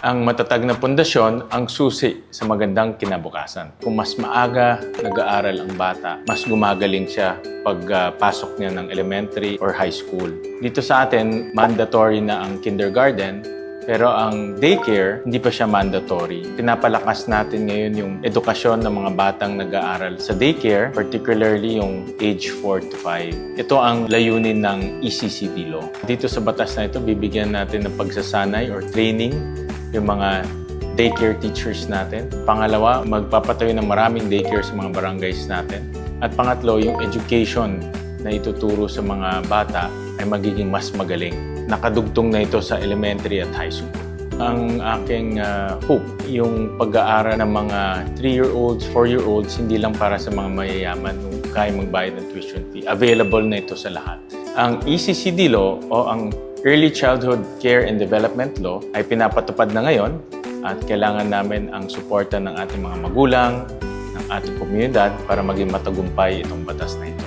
Ang matatag na pundasyon ang susi sa magandang kinabukasan. Kung mas maaga nag-aaral ang bata, mas gumagaling siya pagpasok niya ng elementary or high school. Dito sa atin, mandatory na ang kindergarten, pero ang daycare, hindi pa siya mandatory. Pinapalakas natin ngayon yung edukasyon ng mga batang nag-aaral sa daycare, particularly yung age 4 to 5. Ito ang layunin ng ECCD law. Dito sa batas na ito, bibigyan natin ng pagsasanay or training yung mga daycare teachers natin. Pangalawa, magpapatayo ng maraming daycare sa mga barangays natin. At pangatlo, yung education na ituturo sa mga bata ay magiging mas magaling. Nakadugtong na ito sa elementary at high school. Ang aking hope, yung pag-aaral ng mga 3-year-olds, 4-year-olds, hindi lang para sa mga mayayaman kung kaya magbayad ng tuition fee. Available na ito sa lahat. Ang ECCD law o ang Early Childhood Care and Development Law ay pinapatupad na ngayon at kailangan namin ang suporta ng ating mga magulang, ng ating komunidad para maging matagumpay itong batas na ito.